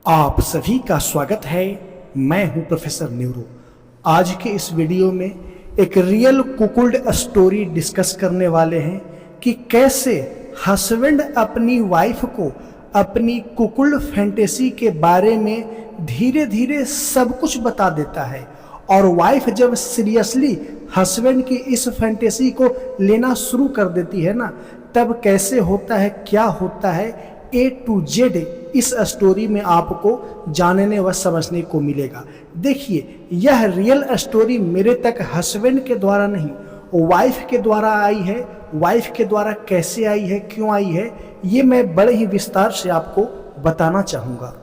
आप सभी का स्वागत है। मैं हूं प्रोफेसर न्यूरो। आज के इस वीडियो में एक रियल कुकुल्ड स्टोरी डिस्कस करने वाले हैं कि कैसे हस्बैंड अपनी वाइफ को अपनी कुकुल्ड फैंटेसी के बारे में धीरे धीरे सब कुछ बता देता है और वाइफ जब सीरियसली हस्बैंड की इस फैंटेसी को लेना शुरू कर देती है ना, तब कैसे होता है, क्या होता है, A to Z इस स्टोरी में आपको जानने व समझने को मिलेगा। देखिए, यह रियल स्टोरी मेरे तक हस्बैंड के द्वारा नहीं, वाइफ के द्वारा आई है। वाइफ के द्वारा कैसे आई है, क्यों आई है, ये मैं बड़े ही विस्तार से आपको बताना चाहूँगा।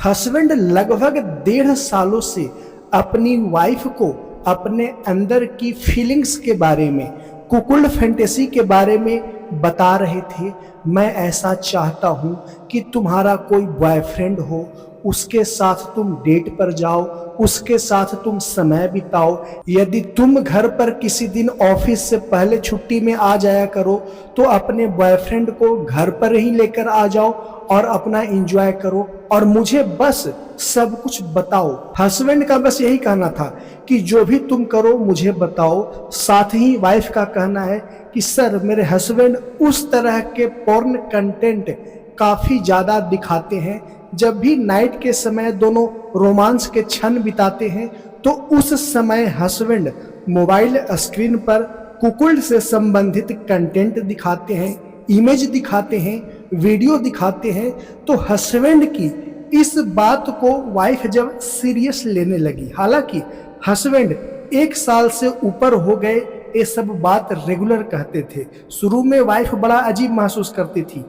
हस्बैंड लगभग 1.5 सालों से अपनी वाइफ को अपने अंदर की फीलिंग्स के बारे में, कुकुल्ड फैंटेसी के बारे में बता रहे थे। मैं ऐसा चाहता हूँ कि तुम्हारा कोई बॉयफ्रेंड हो, उसके साथ तुम डेट पर जाओ, उसके साथ तुम समय बिताओ। यदि तुम घर पर किसी दिन ऑफिस से पहले छुट्टी में आ जाया करो तो अपने बॉयफ्रेंड को घर पर ही लेकर आ जाओ और अपना एंजॉय करो और मुझे बस सब कुछ बताओ। हस्बैंड का बस यही कहना था कि जो भी तुम करो मुझे बताओ। साथ ही वाइफ का कहना है कि सर, मेरे हस्बैंड उस तरह के पोर्न कंटेंट काफ़ी ज़्यादा दिखाते हैं। जब भी नाइट के समय दोनों रोमांस के क्षण बिताते हैं तो उस समय हस्बैंड मोबाइल स्क्रीन पर कुकुल्ड से संबंधित कंटेंट दिखाते हैं, इमेज दिखाते हैं, वीडियो दिखाते हैं। तो हस्बैंड की इस बात को वाइफ जब सीरियस लेने लगी, हालांकि हस्बैंड 1 साल से ऊपर हो गए, ये सब बात रेगुलर कहते थे। शुरू में वाइफ बड़ा अजीब महसूस करती थी,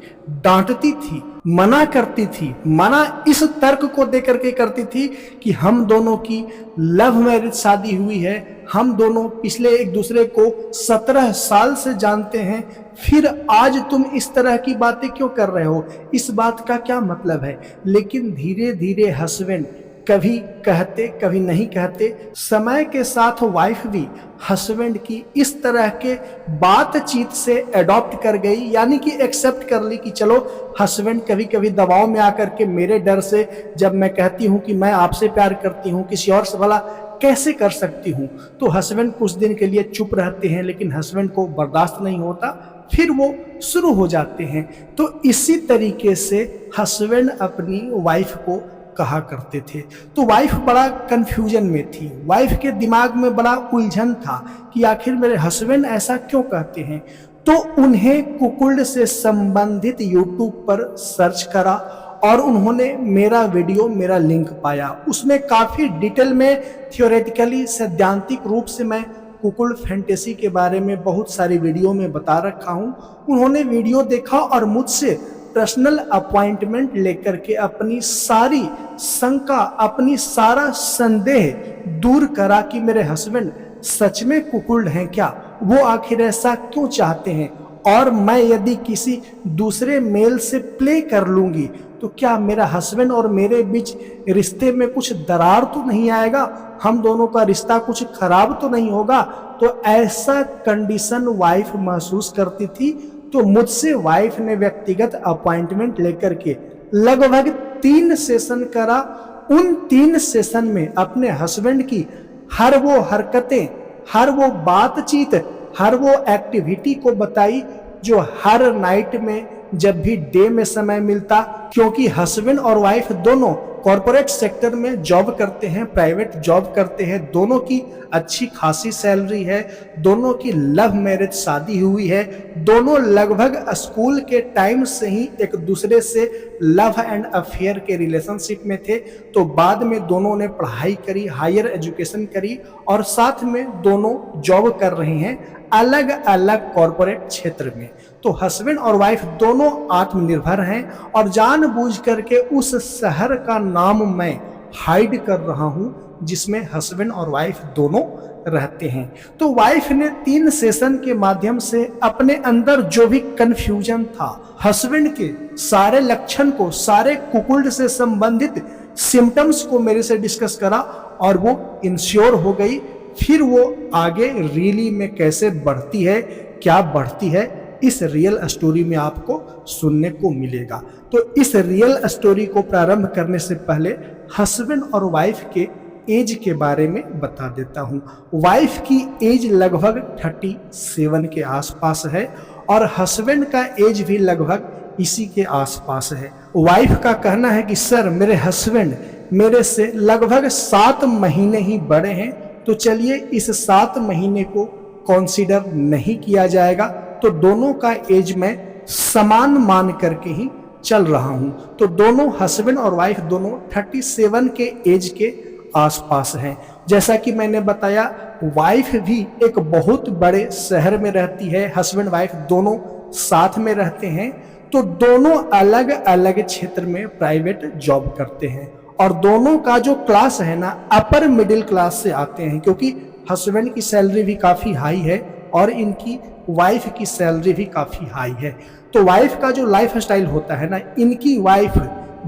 डांटती थी, मना करती थी। मना इस तर्क को देकर के करती थी कि हम दोनों की लव मैरिज शादी हुई है, हम दोनों पिछले एक दूसरे को 17 साल से जानते हैं, फिर आज तुम इस तरह की बातें क्यों कर रहे हो, इस बात का क्या मतलब है। लेकिन धीरे धीरे हस्बैंड कभी कहते कभी नहीं कहते। समय के साथ वाइफ भी हस्बैंड की इस तरह के बातचीत से अडॉप्ट कर गई, यानी कि एक्सेप्ट कर ली कि चलो हस्बैंड कभी कभी दबाव में आकर के मेरे डर से, जब मैं कहती हूँ कि मैं आपसे प्यार करती हूँ, किसी और से भला कैसे कर सकती हूँ, तो हस्बैंड कुछ दिन के लिए चुप रहते हैं। लेकिन हस्बैंड को बर्दाश्त नहीं होता, फिर वो शुरू हो जाते हैं। तो इसी तरीके से हस्बैंड अपनी वाइफ को कहा करते थे। तो वाइफ बड़ा कंफ्यूजन में थी, वाइफ के दिमाग में बड़ा उलझन था कि आखिर मेरे हस्बैंड ऐसा क्यों कहते हैं। तो उन्हें कुकुल्ड से संबंधित यूट्यूब पर सर्च करा और उन्होंने मेरा वीडियो, मेरा लिंक पाया। उसमें काफ़ी डिटेल में, थियोरेटिकली, सैद्धांतिक रूप से मैं कुकुल्ड फैंटेसी के बारे में बहुत सारी वीडियो में बता रखा हूँ। उन्होंने वीडियो देखा और मुझसे पर्सनल अपॉइंटमेंट लेकर के अपनी सारी शंका, अपनी सारा संदेह दूर करा कि मेरे हस्बैंड सच में कुकुल्ड हैं क्या, वो आखिर ऐसा क्यों चाहते हैं, और मैं यदि किसी दूसरे मेल से प्ले कर लूँगी तो क्या मेरा हस्बैंड और मेरे बीच रिश्ते में कुछ दरार तो नहीं आएगा, हम दोनों का रिश्ता कुछ खराब तो नहीं होगा। तो ऐसा कंडीशन वाइफ महसूस करती थी। तो मुझसे वाइफ ने व्यक्तिगत अपॉइंटमेंट लेकर के लगभग 3 सेशन करा। उन 3 सेशन में अपने हस्बैंड की हर वो हरकतें, हर वो बातचीत, हर वो एक्टिविटी को बताई जो हर नाइट में, जब भी डे में समय मिलता, क्योंकि हस्बैंड और वाइफ दोनों कॉरपोरेट सेक्टर में जॉब करते हैं, प्राइवेट जॉब करते हैं, दोनों की अच्छी खासी सैलरी है, दोनों की लव मैरिज शादी हुई है, दोनों लगभग स्कूल के टाइम से ही एक दूसरे से लव एंड अफेयर के रिलेशनशिप में थे। तो बाद में दोनों ने पढ़ाई करी, हायर एजुकेशन करी और साथ में दोनों जॉब कर रहे हैं अलग अलग कॉरपोरेट क्षेत्र में। तो हस्बैंड और वाइफ दोनों आत्मनिर्भर हैं और जानबूझ करके उस शहर का नाम मैं हाइड कर रहा हूं जिसमें हस्बैंड और वाइफ दोनों रहते हैं। तो वाइफ ने 3 सेशन के माध्यम से अपने अंदर जो भी कंफ्यूजन था, हस्बैंड के सारे लक्षण को, सारे कुकुल्ड से संबंधित सिम्टम्स को मेरे से डिस्कस करा और वो इंश्योर हो गई। फिर वो आगे रियली में कैसे बढ़ती है, क्या बढ़ती है, इस रियल स्टोरी में आपको सुनने को मिलेगा। तो इस रियल स्टोरी को प्रारंभ करने से पहले हस्बैंड और वाइफ के एज के बारे में बता देता हूँ। वाइफ की एज लगभग 37 के आसपास है और हस्बैंड का एज भी लगभग इसी के आसपास है। वाइफ का कहना है कि सर मेरे हस्बैंड मेरे से लगभग 7 महीने ही बड़े हैं, तो चलिए इस 7 महीने को कंसीडर नहीं किया जाएगा, तो दोनों का एज मैं समान मान करके ही चल रहा हूं। तो दोनों हस्बैंड और वाइफ दोनों 37 के एज के आसपास हैं। जैसा कि मैंने बताया, वाइफ भी एक बहुत बड़े शहर में रहती है, हस्बैंड वाइफ दोनों साथ में रहते हैं, तो दोनों अलग अलग क्षेत्र में प्राइवेट जॉब करते हैं और दोनों का जो क्लास है ना अपर मिडिल क्लास से आते हैं, क्योंकि हस्बैंड की सैलरी भी काफ़ी हाई है और इनकी वाइफ की सैलरी भी काफ़ी हाई है। तो वाइफ का जो लाइफ स्टाइल होता है ना, इनकी वाइफ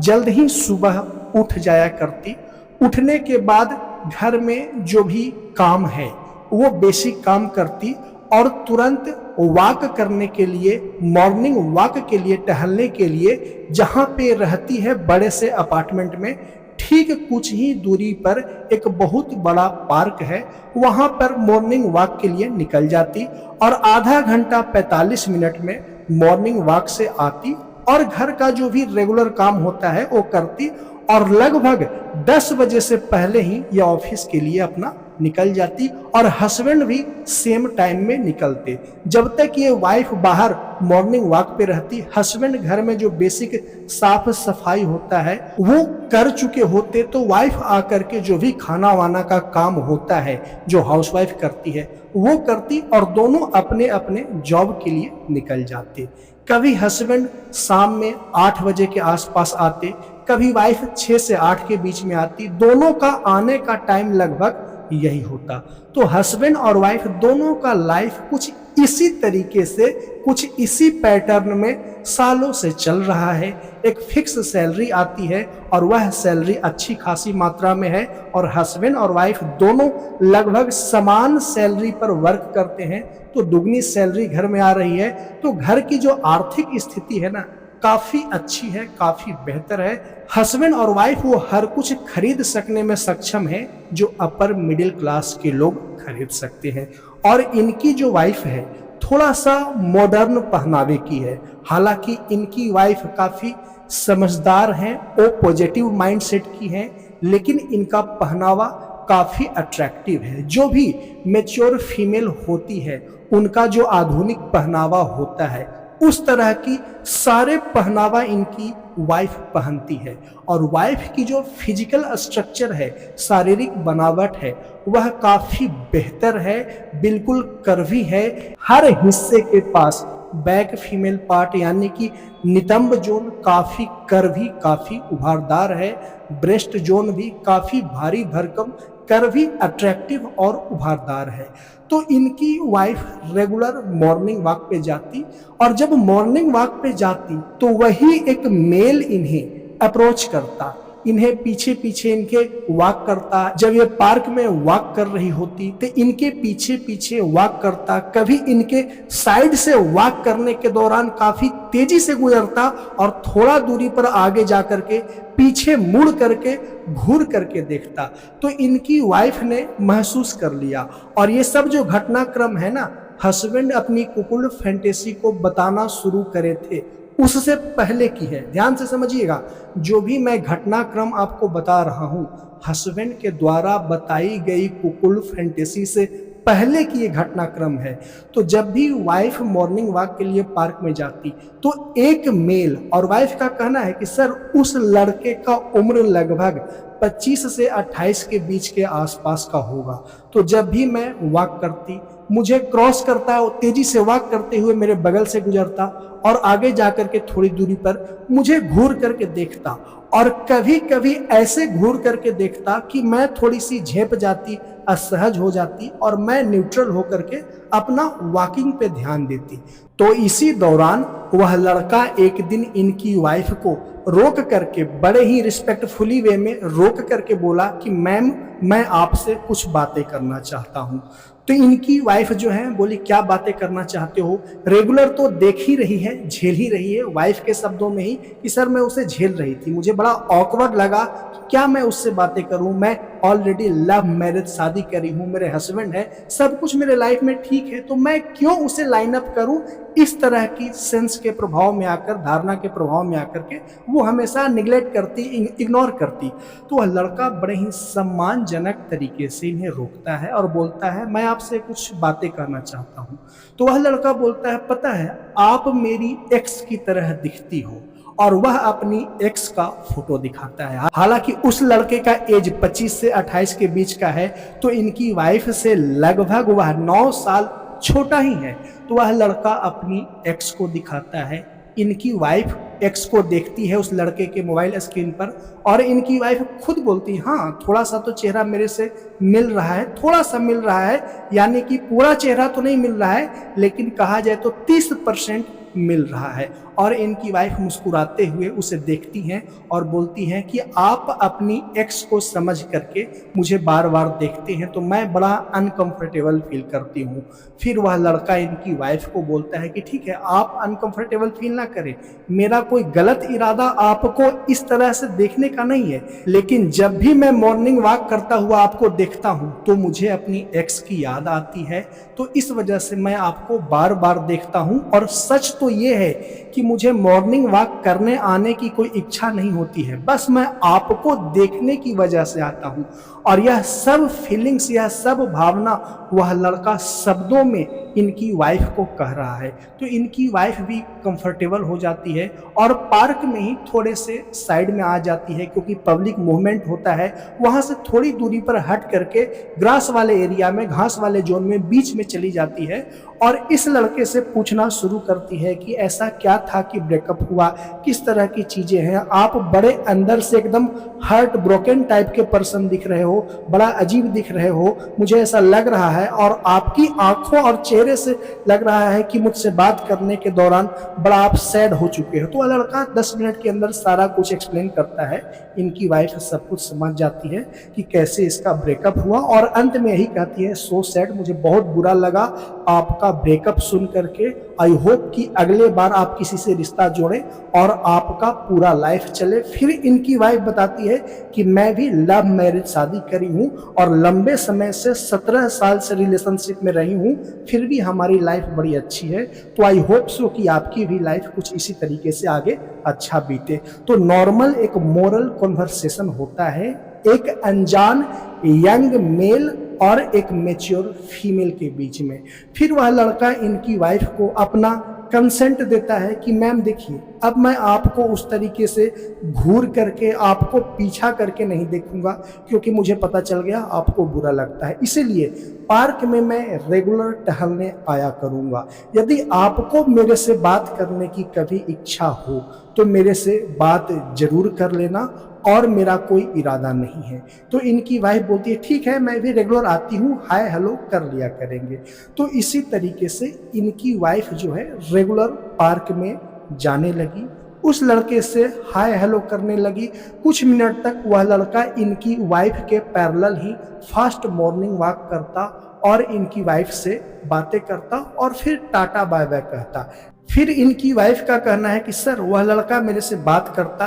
जल्द ही सुबह उठ जाया करती, उठने के बाद घर में जो भी काम है वो बेसिक काम करती और तुरंत वॉक करने के लिए, मॉर्निंग वॉक के लिए, टहलने के लिए जहाँ पे रहती है बड़े से अपार्टमेंट में ठीक कुछ ही दूरी पर एक बहुत बड़ा पार्क है, वहाँ पर मॉर्निंग वॉक के लिए निकल जाती और आधा घंटा 45 मिनट में मॉर्निंग वॉक से आती और घर का जो भी रेगुलर काम होता है वो करती और लगभग 10 बजे से पहले ही ये ऑफिस के लिए अपना निकल जाती और हस्बैंड भी सेम टाइम में निकलते। जब तक ये वाइफ बाहर मॉर्निंग वॉक पे रहती, हस्बैंड घर में जो बेसिक साफ सफाई होता है वो कर चुके होते, तो वाइफ आकर के जो भी खाना वाना का काम होता है जो हाउसवाइफ करती है वो करती और दोनों अपने अपने जॉब के लिए निकल जाते। कभी हस्बैंड शाम में 8 बजे के आसपास आते, कभी वाइफ 6 से 8 के बीच में आती, दोनों का आने का टाइम लगभग यही होता। तो हस्बैंड और वाइफ दोनों का लाइफ कुछ इसी तरीके से, कुछ इसी पैटर्न में सालों से चल रहा है। एक फिक्स सैलरी आती है और वह सैलरी अच्छी खासी मात्रा में है और हस्बैंड और वाइफ दोनों लगभग समान सैलरी पर वर्क करते हैं, तो दुगनी सैलरी घर में आ रही है। तो घर की जो आर्थिक स्थिति है ना काफ़ी अच्छी है, काफ़ी बेहतर है। हस्बैंड और वाइफ वो हर कुछ खरीद सकने में सक्षम है जो अपर मिडिल क्लास के लोग खरीद सकते हैं। और इनकी जो वाइफ है थोड़ा सा मॉडर्न पहनावे की है, हालांकि इनकी वाइफ काफ़ी समझदार हैं, वो पॉजिटिव माइंडसेट की हैं, लेकिन इनका पहनावा काफ़ी अट्रैक्टिव है। जो भी मैच्योर फीमेल होती है उनका जो आधुनिक पहनावा होता है उस तरह की सारे पहनावा इनकी वाइफ पहनती है। और वाइफ की जो फिजिकल स्ट्रक्चर है, शारीरिक बनावट है, वह काफ़ी बेहतर है, बिल्कुल कर्वी है। हर हिस्से के पास बैक फीमेल पार्ट यानी कि नितंब जोन काफ़ी कर्वी, काफ़ी उभारदार है। ब्रेस्ट जोन भी काफ़ी भारी भरकम, कर्वी, अट्रैक्टिव और उभारदार है। तो इनकी वाइफ रेगुलर मॉर्निंग वॉक पे जाती और जब मॉर्निंग वॉक पे जाती तो वही एक मेल इन्हें अप्रोच करता, इन्हें पीछे पीछे इनके वॉक करता। जब ये पार्क में वॉक कर रही होती तो इनके पीछे पीछे वॉक करता, कभी इनके साइड से वॉक करने के दौरान काफ़ी तेजी से गुजरता और थोड़ा दूरी पर आगे जा करके पीछे मुड़ करके घूर करके देखता। तो इनकी वाइफ ने महसूस कर लिया और ये सब जो घटनाक्रम है ना, हस्बैंड अपनी कुकुल फैंटेसी को बताना शुरू करे थे उससे पहले की है। ध्यान से समझिएगा, जो भी मैं घटनाक्रम आपको बता रहा हूँ हस्बैंड के द्वारा बताई गई कुकुल फैंटेसी से पहले की ये घटनाक्रम है। तो जब भी वाइफ मॉर्निंग वॉक के लिए पार्क में जाती तो एक मेल, और वाइफ का कहना है कि सर उस लड़के का उम्र लगभग 25 से 28 के बीच के आसपास का होगा। तो जब भी मैं वॉक करती, मुझे क्रॉस करता है, तेजी से वॉक करते हुए मेरे बगल से गुजरता और आगे जाकर के थोड़ी दूरी पर मुझे घूर करके देखता और कभी कभी ऐसे घूर करके देखता कि मैं थोड़ी सी झेप जाती, असहज हो जाती और मैं न्यूट्रल होकर के अपना वॉकिंग पे ध्यान देती। तो इसी दौरान वह लड़का एक दिन इनकी वाइफ को रोक करके, बड़े ही रिस्पेक्टफुली वे में रोक करके बोला कि मैम मैं आपसे कुछ बातें करना चाहता हूँ। तो इनकी वाइफ जो है बोली क्या बातें करना चाहते हो। रेगुलर तो देख ही रही है, झेल ही रही है, वाइफ के शब्दों में ही कि सर मैं उसे झेल रही थी, मुझे बड़ा ऑकवर्ड लगा, क्या मैं उससे बातें करूं, मैं ऑलरेडी लव मैरिज शादी करी हूं, मेरे हस्बैंड है, सब कुछ मेरे लाइफ में ठीक है, तो मैं क्यों उसे लाइन अप करूं। इस तरह की सेंस के प्रभाव में आकर, धारणा के प्रभाव में आकर के वो हमेशा निगलेक्ट करती, इग्नोर करती। तो वह लड़का बड़े ही सम्मानजनक तरीके से इन्हें रोकता है और बोलता है मैं आपसे कुछ बातें करना चाहता हूं। तो वह लड़का बोलता है पता है आप मेरी एक्स की तरह दिखती हो, और वह अपनी एक्स का फोटो दिखाता है। हालांकि उस लड़के का एज 25 से 28 के बीच का है, तो इनकी वाइफ से लगभग वह 9 साल छोटा ही है। तो वह लड़का अपनी एक्स को दिखाता है, इनकी वाइफ एक्स को देखती है उस लड़के के मोबाइल स्क्रीन पर, और इनकी वाइफ खुद बोलती है हाँ थोड़ा सा तो चेहरा मेरे से मिल रहा है, थोड़ा सा मिल रहा है, यानी कि पूरा चेहरा तो नहीं मिल रहा है, लेकिन कहा जाए तो 30% मिल रहा है। और इनकी वाइफ मुस्कुराते हुए उसे देखती हैं और बोलती हैं कि आप अपनी एक्स को समझ करके मुझे बार बार देखते हैं तो मैं बड़ा अनकंफर्टेबल फील करती हूँ। फिर वह लड़का इनकी वाइफ को बोलता है कि ठीक है आप अनकंफर्टेबल फील ना करें, मेरा कोई गलत इरादा आपको इस तरह से देखने का नहीं है, लेकिन जब भी मैं मॉर्निंग वॉक करता हुआ आपको देखता हूँ तो मुझे अपनी एक्स की याद आती है, तो इस वजह से मैं आपको बार बार देखता हूँ। और सच तो ये है कि मुझे मॉर्निंग वॉक करने आने की कोई इच्छा नहीं होती है, बस मैं आपको देखने की वजह से आता हूँ। और यह सब फीलिंग्स, यह सब भावना वह लड़का शब्दों में इनकी वाइफ को कह रहा है। तो इनकी वाइफ भी कंफर्टेबल हो जाती है और पार्क में ही थोड़े से साइड में आ जाती है, क्योंकि पब्लिक मूवमेंट होता है, वहाँ से थोड़ी दूरी पर हट करके ग्रास वाले एरिया में, घास वाले जोन में बीच में चली जाती है और इस लड़के से पूछना शुरू करती है कि ऐसा क्या था कि ब्रेकअप हुआ, किस तरह की चीज़ें हैं, आप बड़े अंदर से एकदम हार्ट ब्रोकन टाइप के पर्सन दिख रहे हो, बड़ा अजीब दिख रहे हो, मुझे ऐसा लग रहा है, और आपकी आंखों और चेहरे से लग रहा है कि मुझसे बात करने के दौरान बड़ा आप सैड हो चुके हो। तो वह लड़का 10 मिनट के अंदर सारा कुछ एक्सप्लेन करता है। इनकी वाइफ सब कुछ समझ जाती है कि कैसे इसका ब्रेकअप हुआ, और अंत में यही कहती है सो सैड, मुझे बहुत बुरा लगा आपका ब्रेकअप सुन करके, आई होप कि अगले बार आप किसी से रिश्ता जोड़ें और आपका पूरा लाइफ चले। फिर इनकी वाइफ बताती है कि मैं भी लव मैरिज शादी करी हूँ और लंबे समय से 17 साल से रिलेशनशिप में रही हूँ, फिर भी हमारी लाइफ बड़ी अच्छी है, तो आई होप सो कि आपकी भी लाइफ कुछ इसी तरीके से आगे अच्छा बीते। तो नॉर्मल एक मोरल कॉन्वर्सेशन होता है एक अनजान यंग मेल और एक मैच्योर फीमेल के बीच में। फिर वह लड़का इनकी वाइफ को अपना कंसेंट देता है कि मैम देखिए अब मैं आपको उस तरीके से घूर करके, आपको पीछा करके नहीं देखूंगा, क्योंकि मुझे पता चल गया आपको बुरा लगता है, इसीलिए पार्क में मैं रेगुलर टहलने आया करूंगा। यदि आपको मेरे से बात करने की कभी इच्छा हो तो मेरे से बात जरूर कर लेना, और मेरा कोई इरादा नहीं है। तो इनकी वाइफ बोलती है ठीक है मैं भी रेगुलर आती हूँ, हाय हेलो कर लिया करेंगे। तो इसी तरीके से इनकी वाइफ जो है रेगुलर पार्क में जाने लगी, उस लड़के से हाय हेलो करने लगी। कुछ मिनट तक वह लड़का इनकी वाइफ के पैरेलल ही फास्ट मॉर्निंग वॉक करता और इनकी वाइफ से बातें करता और फिर टाटा बाय बाय कहता। फिर इनकी वाइफ का कहना है कि सर वह लड़का मेरे से बात करता,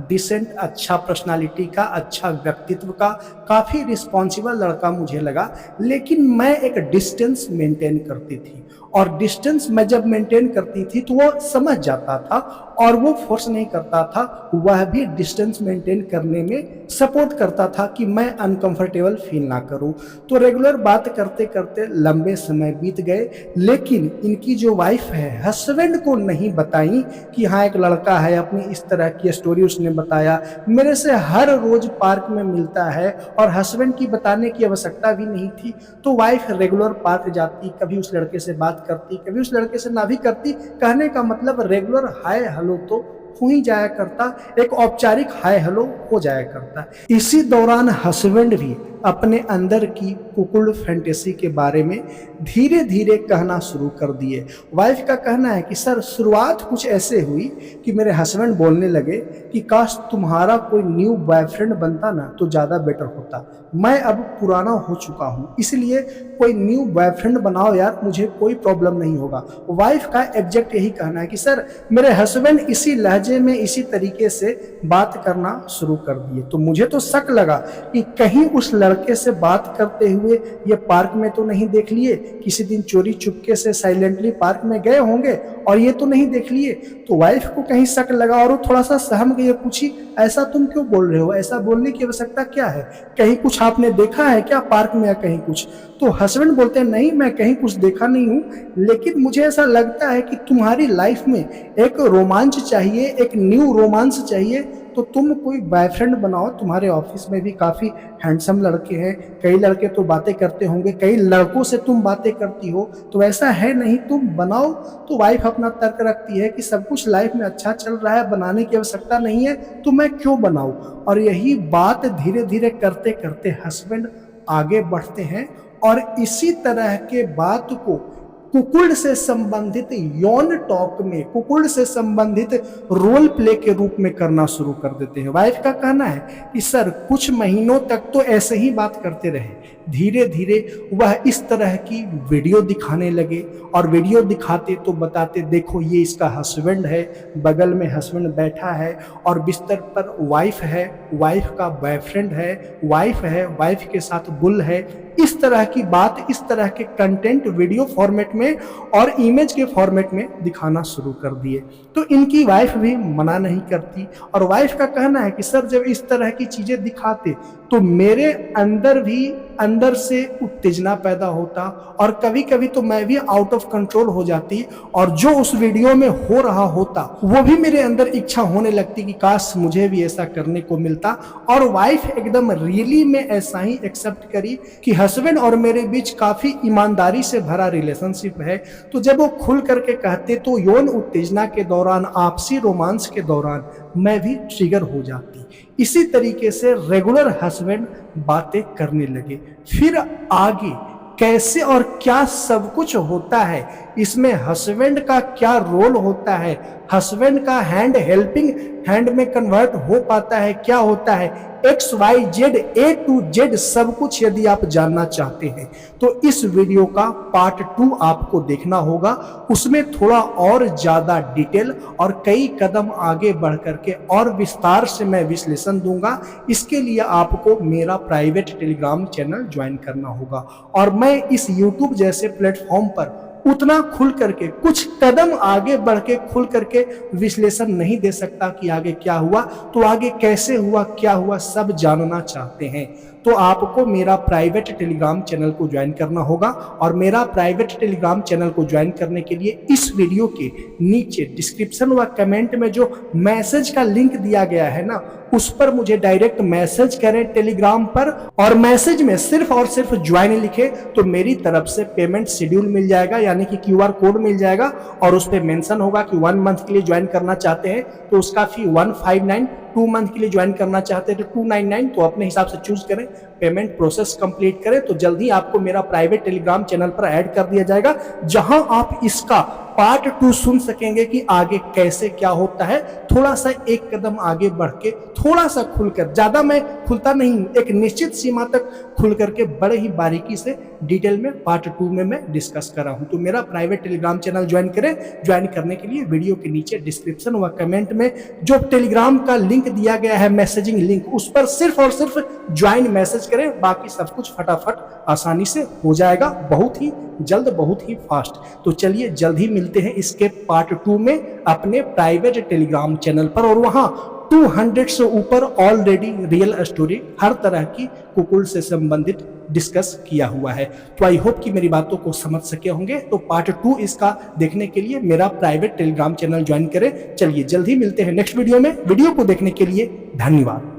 डिसेंट, अच्छा पर्सनालिटी का, अच्छा व्यक्तित्व का, काफ़ी रिस्पॉन्सिबल लड़का मुझे लगा, लेकिन मैं एक डिस्टेंस मेंटेन करती थी, और डिस्टेंस मैं जब मेंटेन करती थी तो वो समझ जाता था और वो फोर्स नहीं करता था, वह भी डिस्टेंस मेंटेन करने में सपोर्ट करता था कि मैं अनकंफर्टेबल फील ना करूं। तो रेगुलर बात करते करते लंबे समय बीत गए, लेकिन इनकी जो वाइफ है हस्बैंड को नहीं बताई कि हाँ एक लड़का है, अपनी इस तरह की स्टोरी उसने बताया, मेरे से हर रोज पार्क में मिलता है, और हस्बैंड की बताने की आवश्यकता भी नहीं थी। तो वाइफ रेगुलर पार्क जाती, कभी उस लड़के से बात करती, कभी उस लड़के से ना भी करती, कहने का मतलब रेगुलर हाय हेलो तो हो ही जाया करता, एक औपचारिक हाय हेलो हो जाया करता। इसी दौरान हस्बैंड भी अपने अंदर की कुकुल्ड फैंटेसी के बारे में धीरे धीरे कहना शुरू कर दिए। वाइफ का कहना है कि सर शुरुआत कुछ ऐसे हुई कि मेरे हस्बैंड बोलने लगे कि काश तुम्हारा कोई न्यू बॉयफ्रेंड बनता ना तो ज़्यादा बेटर होता, मैं अब पुराना हो चुका हूँ, इसलिए कोई न्यू बॉयफ्रेंड बनाओ यार, मुझे कोई प्रॉब्लम नहीं होगा। वाइफ का एग्जैक्ट यही कहना है कि सर मेरे हस्बैंड इसी लहजे में इसी तरीके से बात करना शुरू कर दिए, तो मुझे तो शक लगा कि कहीं उस लड़के से बात करते हुए ये पार्क में तो नहीं देख लिए, किसी दिन चोरी चुपके से साइलेंटली पार्क में गए होंगे और ये तो नहीं देख लिए। तो वाइफ को कहीं शक लगा और वो थोड़ा सा सहम गई, पूछी ऐसा तुम क्यों बोल रहे हो, ऐसा बोलने की आवश्यकता क्या है, कहीं कुछ आपने देखा है क्या पार्क में या कहीं कुछ। तो हस्बैंड बोलते हैं नहीं मैं कहीं कुछ देखा नहीं हूँ, लेकिन मुझे ऐसा लगता है कि तुम्हारी लाइफ में एक रोमांच चाहिए, एक न्यू रोमांस चाहिए, तो तुम कोई बॉयफ्रेंड बनाओ। तुम्हारे ऑफिस में भी काफ़ी हैंडसम लड़के हैं, कई लड़के तो बातें करते होंगे, कई लड़कों से तुम बातें करती हो, तो ऐसा है नहीं तुम बनाओ। तो वाइफ अपना तर्क रखती है कि सब कुछ लाइफ में अच्छा चल रहा है, बनाने की आवश्यकता नहीं है, तो मैं क्यों बनाऊं। और यही बात धीरे धीरे करते करते हस्बैंड आगे बढ़ते हैं और इसी तरह के बात को कुकुल्ड से संबंधित यौन टॉक में, कुकुल्ड से संबंधित रोल प्ले के रूप में करना शुरू कर देते हैं। वाइफ का कहना है कि सर कुछ महीनों तक तो ऐसे ही बात करते रहे, धीरे धीरे वह इस तरह की वीडियो दिखाने लगे और वीडियो दिखाते तो बताते देखो ये इसका हस्बैंड है, बगल में हस्बैंड बैठा है और बिस्तर पर वाइफ है, वाइफ का बॉयफ्रेंड है, वाइफ के साथ बुल है। इस तरह की बात, इस तरह के कंटेंट वीडियो फॉर्मेट में और इमेज के फॉर्मेट में दिखाना शुरू कर दिए। तो इनकी वाइफ भी मना नहीं करती और वाइफ का कहना है कि सर जब इस तरह की चीजें दिखाते तो मेरे अंदर भी अंदर से उत्तेजना पैदा होता और कभी कभी तो मैं भी आउट ऑफ कंट्रोल हो जाती और जो उस वीडियो में हो रहा होता वो भी मेरे अंदर इच्छा होने लगती कि काश मुझे भी ऐसा करने को मिलता। और वाइफ एकदम रियली में ऐसा ही एक्सेप्ट करी कि हस्बैंड और मेरे बीच काफी ईमानदारी से भरा रिलेशनशिप है। तो जब वो खुल करके कहते तो यौन उत्तेजना के दौरान, आपसी रोमांस के दौरान मैं भी ट्रिगर हो जाती। इसी तरीके से रेगुलर हस्बैंड बातें करने लगे। फिर आगे कैसे और क्या सब कुछ होता है, इसमें हस्बैंड का क्या रोल होता है, हस्बैंड का हैंड हेल्पिंग हैंड में कन्वर्ट हो पाता है, क्या होता है, XYZ A to Z सब कुछ यदि आप जानना चाहते हैं तो इस वीडियो का पार्ट 2 आपको देखना होगा। उसमें थोड़ा और ज्यादा डिटेल और कई कदम आगे बढ़ करके और विस्तार से मैं विश्लेषण दूंगा। इसके लिए आपको मेरा प्राइवेट टेलीग्राम चैनल ज्वाइन करना होगा और मैं इस YouTube जैसे प्लेटफॉर्म पर उतना खुल करके, कुछ कदम आगे बढ़ के खुल करके विश्लेषण नहीं दे सकता कि आगे क्या हुआ, तो आगे कैसे हुआ, क्या हुआ, सब जानना चाहते हैं तो आपको मेरा प्राइवेट टेलीग्राम चैनल को ज्वाइन करना होगा। और मेरा प्राइवेट टेलीग्राम चैनल को ज्वाइन करने के लिए इस वीडियो के नीचे डिस्क्रिप्शन व कमेंट में जो मैसेज का लिंक दिया गया है ना, उस पर मुझे डायरेक्ट मैसेज करें टेलीग्राम पर और मैसेज में सिर्फ और सिर्फ ज्वाइन लिखे तो मेरी तरफ से पेमेंट शेड्यूल मिल जाएगा, यानी कि QR कोड मिल जाएगा और उस पर मेंशन होगा कि 1 मंथ के लिए ज्वाइन करना चाहते हैं तो उसका फी 159, 2 मंथ के लिए ज्वाइन करना चाहते हैं तो 299, तो अपने हिसाब से चूज करें, पेमेंट प्रोसेस कंप्लीट करें तो जल्दी आपको मेरा प्राइवेट टेलीग्राम चैनल पर ऐड कर दिया जाएगा, जहां आप इसका पार्ट 2 सुन सकेंगे कि आगे कैसे क्या होता है। थोड़ा सा एक कदम आगे बढ़ के, थोड़ा सा खुलकर, ज्यादा मैं खुलता नहीं, एक निश्चित सीमा तक खुल करके बड़े ही बारीकी से डिटेल में पार्ट 2 में मैं डिस्कस कर रहा हूं। तो मेरा प्राइवेट टेलीग्राम चैनल ज्वाइन करें। ज्वाइन करने के लिए वीडियो के नीचे डिस्क्रिप्शन व कमेंट में जो टेलीग्राम का लिंक दिया गया है, मैसेजिंग लिंक, उस पर सिर्फ और सिर्फ ज्वाइन मैसेज करें, बाकी सब कुछ फटाफट आसानी से हो जाएगा, बहुत ही जल्द, बहुत ही फास्ट। तो चलिए जल्द ही मिलते हैं इसके पार्ट 2 में अपने प्राइवेट टेलीग्राम चैनल पर और वहां 200 से ऊपर ऑलरेडी रियल स्टोरी हर तरह की कुकुल से संबंधित डिस्कस किया हुआ है। तो आई होप कि मेरी बातों को समझ सके होंगे। तो पार्ट 2 इसका देखने के लिए मेरा प्राइवेट टेलीग्राम चैनल ज्वाइन करें। चलिए जल्द ही मिलते हैं नेक्स्ट वीडियो में। वीडियो को देखने के लिए धन्यवाद।